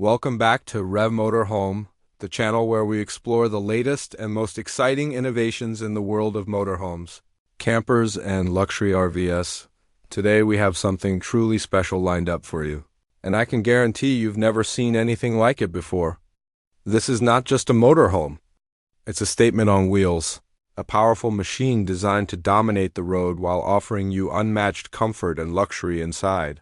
Welcome back to Motorhome, the channel where we explore the latest and most exciting innovations in the world of motorhomes, campers, and luxury RVs. Today we have something truly special lined up for you, and I can guarantee you've never seen anything like it before. This is not just a motorhome. It's a statement on wheels, a powerful machine designed to dominate the road while offering you unmatched comfort and luxury inside.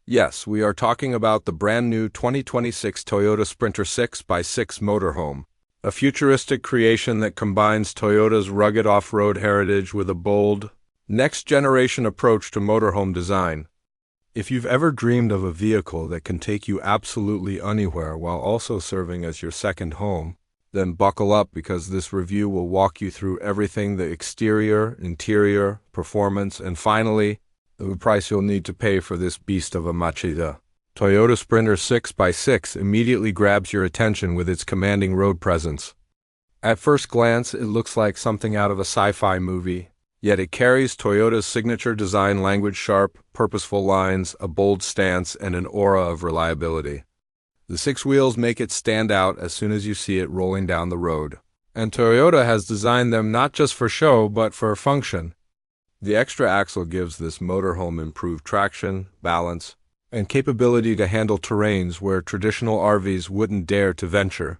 Yes, we are talking about the brand new 2026 Toyota Sprinter 6x6 Motorhome, a futuristic creation that combines Toyota's rugged off-road heritage with a bold, next-generation approach to motorhome design. If you've ever dreamed of a vehicle that can take you absolutely anywhere while also serving as your second home, then buckle up because this review will walk you through everything: the exterior, interior, performance, and finally, the price you'll need to pay for this beast of a machida. Toyota Sprinter 6x6 immediately grabs your attention with its commanding road presence. At first glance, it looks like something out of a sci-fi movie, yet it carries Toyota's signature design language: sharp, purposeful lines, a bold stance, and an aura of reliability. The six wheels make it stand out as soon as you see it rolling down the road. And Toyota has designed them not just for show, but for function. The extra axle gives this motorhome improved traction, balance, and capability to handle terrains where traditional RVs wouldn't dare to venture.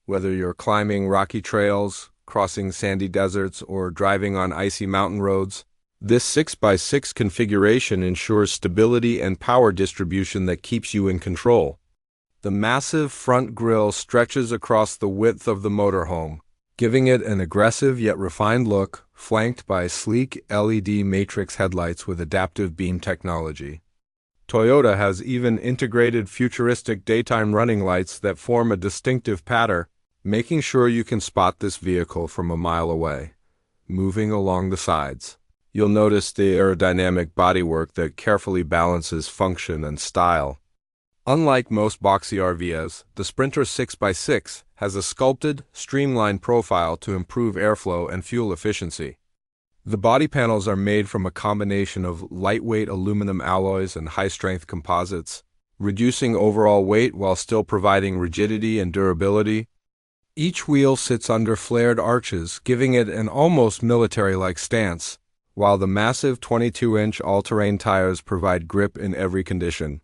Whether you're climbing rocky trails, crossing sandy deserts, or driving on icy mountain roads, this 6x6 configuration ensures stability and power distribution that keeps you in control. The massive front grille stretches across the width of the motorhome, giving it an aggressive yet refined look, flanked by sleek LED matrix headlights with adaptive beam technology. Toyota has even integrated futuristic daytime running lights that form a distinctive pattern, making sure you can spot this vehicle from a mile away. Moving along the sides, you'll notice the aerodynamic bodywork that carefully balances function and style. Unlike most boxy RVs, the Sprinter 6x6 has a sculpted, streamlined profile to improve airflow and fuel efficiency. The body panels are made from a combination of lightweight aluminum alloys and high-strength composites, reducing overall weight while still providing rigidity and durability. Each wheel sits under flared arches, giving it an almost military-like stance, while the massive 22-inch all-terrain tires provide grip in every condition.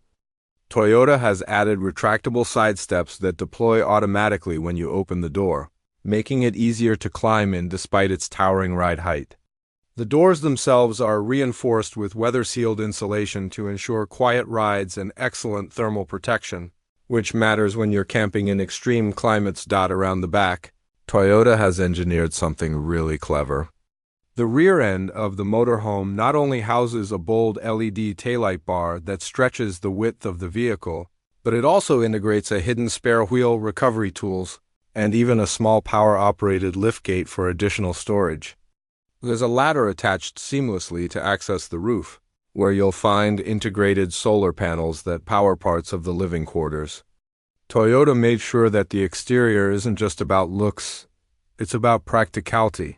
Toyota has added retractable side steps that deploy automatically when you open the door, making it easier to climb in despite its towering ride height. The doors themselves are reinforced with weather-sealed insulation to ensure quiet rides and excellent thermal protection, which matters when you're camping in extreme climates. Around the back, Toyota has engineered something really clever. The rear end of the motorhome not only houses a bold LED taillight bar that stretches the width of the vehicle, but it also integrates a hidden spare wheel recovery tools and even a small power-operated liftgate for additional storage. There's a ladder attached seamlessly to access the roof, where you'll find integrated solar panels that power parts of the living quarters. Toyota made sure that the exterior isn't just about looks, it's about practicality.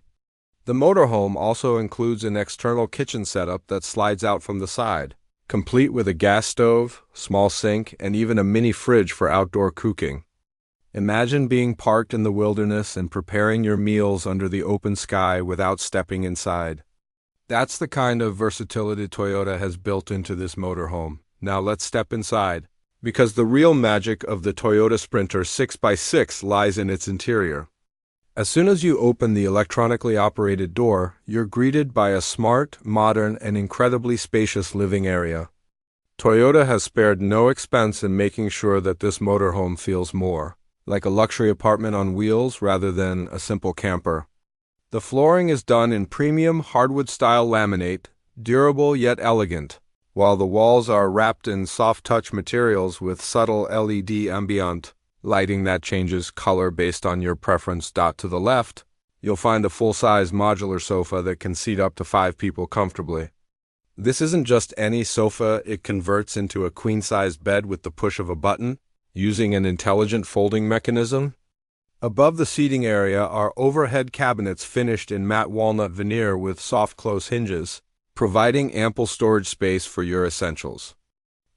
The motorhome also includes an external kitchen setup that slides out from the side, complete with a gas stove, small sink, and even a mini fridge for outdoor cooking. Imagine being parked in the wilderness and preparing your meals under the open sky without stepping inside. That's the kind of versatility Toyota has built into this motorhome. Now let's step inside, because the real magic of the Toyota Sprinter 6x6 lies in its interior. As soon as you open the electronically operated door, you're greeted by a smart, modern, and incredibly spacious living area. Toyota has spared no expense in making sure that this motorhome feels more like a luxury apartment on wheels rather than a simple camper. The flooring is done in premium hardwood-style laminate, durable yet elegant, while the walls are wrapped in soft-touch materials with subtle LED ambient lighting that changes color based on your preference. To the left, you'll find a full-size modular sofa that can seat up to 5 people comfortably. This isn't just any sofa, it converts into a queen-size bed with the push of a button, using an intelligent folding mechanism. Above the seating area are overhead cabinets finished in matte walnut veneer with soft close hinges, providing ample storage space for your essentials.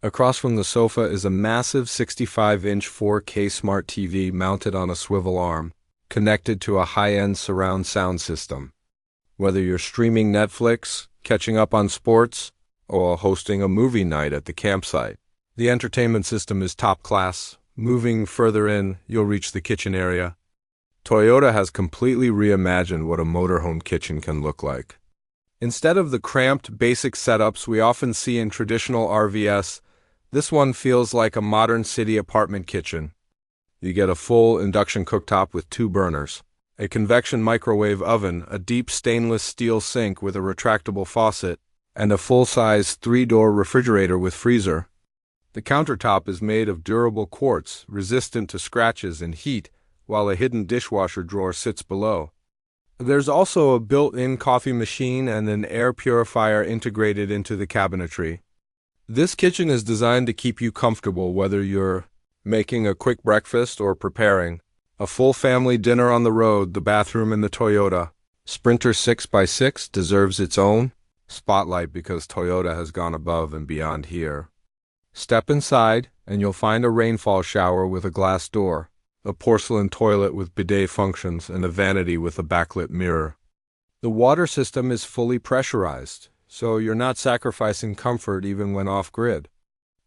Across from the sofa is a massive 65-inch 4K smart TV mounted on a swivel arm, connected to a high-end surround sound system. Whether you're streaming Netflix, catching up on sports, or hosting a movie night at the campsite, the entertainment system is top class. Moving further in, you'll reach the kitchen area. Toyota has completely reimagined what a motorhome kitchen can look like. Instead of the cramped, basic setups we often see in traditional RVs, this one feels like a modern city apartment kitchen. You get a full induction cooktop with 2 burners, a convection microwave oven, a deep stainless steel sink with a retractable faucet, and a full-size 3-door refrigerator with freezer. The countertop is made of durable quartz, resistant to scratches and heat, while a hidden dishwasher drawer sits below. There's also a built-in coffee machine and an air purifier integrated into the cabinetry. This kitchen is designed to keep you comfortable whether you're making a quick breakfast or preparing a full family dinner on the road. The bathroom in the Toyota Sprinter 6x6 deserves its own spotlight because Toyota has gone above and beyond here. Step inside and you'll find a rainfall shower with a glass door, a porcelain toilet with bidet functions, and a vanity with a backlit mirror. The water system is fully pressurized, so you're not sacrificing comfort even when off-grid.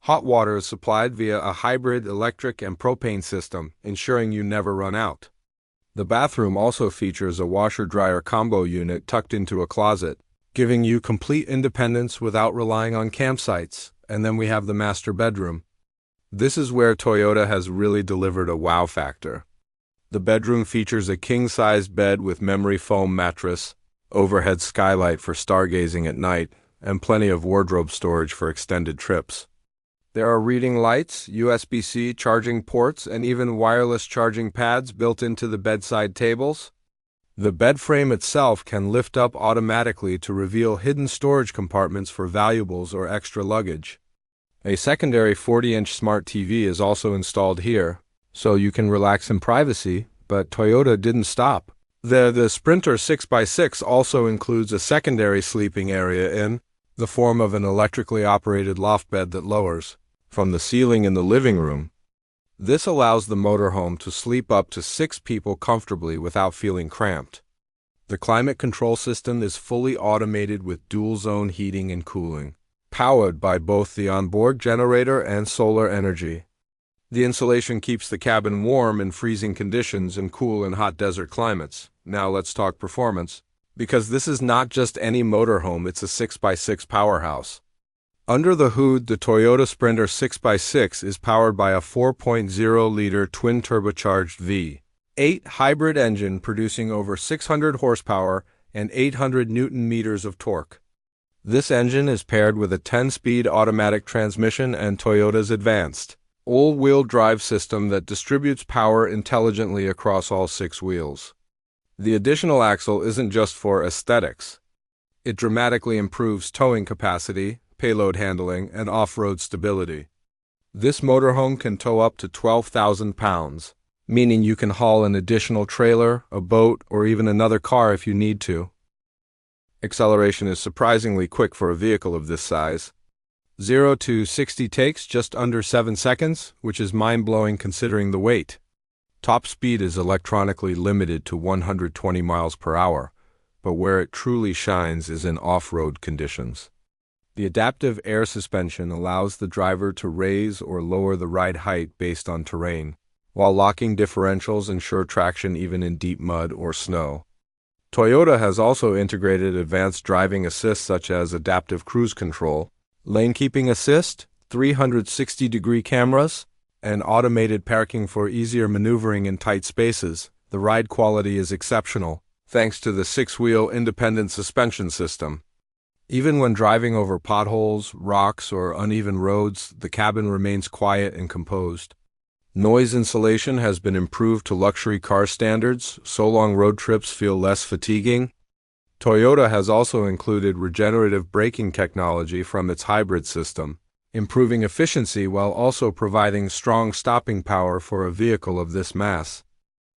Hot water is supplied via a hybrid electric and propane system, ensuring you never run out. The bathroom also features a washer-dryer combo unit tucked into a closet, giving you complete independence without relying on campsites. And then we have the master bedroom. This is where Toyota has really delivered a wow factor. The bedroom features a king-size bed with memory foam mattress, overhead skylight for stargazing at night, and plenty of wardrobe storage for extended trips. There are reading lights, USB-C charging ports, and even wireless charging pads built into the bedside tables. The bed frame itself can lift up automatically to reveal hidden storage compartments for valuables or extra luggage. A secondary 40-inch smart TV is also installed here, so you can relax in privacy, but Toyota didn't stop. The Sprinter 6x6 also includes a secondary sleeping area in the form of an electrically operated loft bed that lowers from the ceiling in the living room. This allows the motorhome to sleep up to 6 people comfortably without feeling cramped. The climate control system is fully automated with dual-zone heating and cooling, powered by both the onboard generator and solar energy. The insulation keeps the cabin warm in freezing conditions and cool in hot desert climates. Now let's talk performance, because this is not just any motorhome, it's a 6x6 powerhouse. Under the hood, the Toyota Sprinter 6x6 is powered by a 4.0-liter twin-turbocharged V8 hybrid engine producing over 600 horsepower and 800 newton-meters of torque. This engine is paired with a 10-speed automatic transmission and Toyota's advanced all-wheel drive system that distributes power intelligently across all 6 wheels. The additional axle isn't just for aesthetics. It dramatically improves towing capacity, payload handling, and off-road stability. This motorhome can tow up to 12,000 pounds, meaning you can haul an additional trailer, a boat, or even another car if you need to. Acceleration is surprisingly quick for a vehicle of this size. 0 to 60 takes just under 7 seconds, which is mind-blowing considering the weight. Top speed is electronically limited to 120 miles per hour, but where it truly shines is in off-road conditions. The adaptive air suspension allows the driver to raise or lower the ride height based on terrain, while locking differentials ensure traction even in deep mud or snow. Toyota has also integrated advanced driving assist such as adaptive cruise control, lane keeping assist, 360-degree cameras, and automated parking for easier maneuvering in tight spaces. The ride quality is exceptional, thanks to the 6-wheel independent suspension system. Even when driving over potholes, rocks, or uneven roads, the cabin remains quiet and composed. Noise insulation has been improved to luxury car standards, so long road trips feel less fatiguing. Toyota has also included regenerative braking technology from its hybrid system, improving efficiency while also providing strong stopping power for a vehicle of this mass.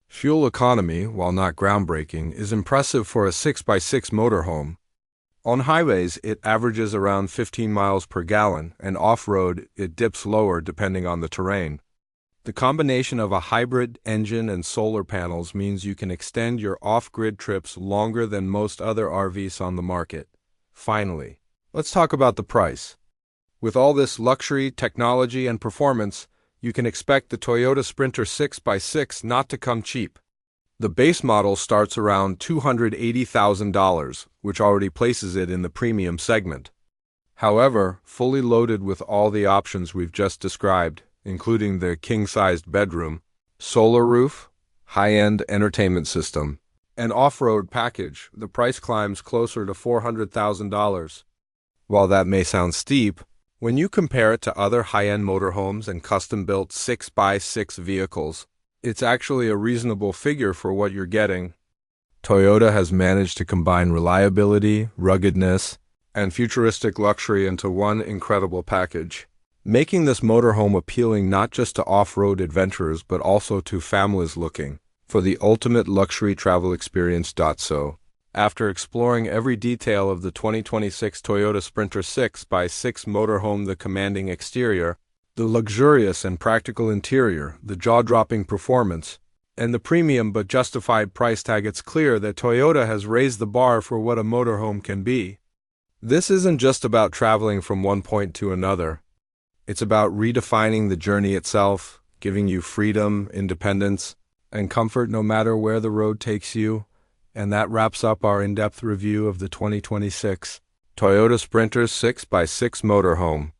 Fuel economy, while not groundbreaking, is impressive for a 6x6 motorhome. On highways, it averages around 15 miles per gallon, and off-road, it dips lower depending on the terrain. The combination of a hybrid engine and solar panels means you can extend your off-grid trips longer than most other RVs on the market. Finally, let's talk about the price. With all this luxury, technology, and performance, you can expect the Toyota Sprinter 6x6 not to come cheap. The base model starts around $280,000, which already places it in the premium segment. However, fully loaded with all the options we've just described, including the king-sized bedroom, solar roof, high-end entertainment system, and off-road package, the price climbs closer to $400,000. While that may sound steep, when you compare it to other high-end motorhomes and custom-built 6x6 vehicles, it's actually a reasonable figure for what you're getting. Toyota has managed to combine reliability, ruggedness, and futuristic luxury into one incredible package, making this motorhome appealing not just to off-road adventurers but also to families looking for the ultimate luxury travel experience. So, after exploring every detail of the 2026 Toyota Sprinter 6x6 motorhome, the commanding exterior, the luxurious and practical interior, the jaw-dropping performance, and the premium but justified price tag, it's clear that Toyota has raised the bar for what a motorhome can be. This isn't just about traveling from one point to another. It's about redefining the journey itself, giving you freedom, independence, and comfort no matter where the road takes you. And that wraps up our in-depth review of the 2026 Toyota Sprinter 6x6 motorhome.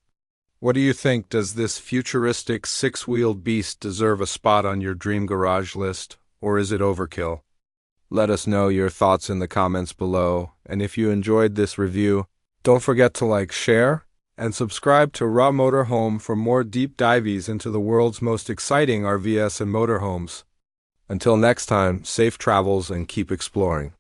What do you think? Does this futuristic six-wheeled beast deserve a spot on your dream garage list, or is it overkill? Let us know your thoughts in the comments below, and if you enjoyed this review, don't forget to like, share, and subscribe to Raw Motorhome for more deep dives into the world's most exciting RVs and motorhomes. Until next time, safe travels and keep exploring.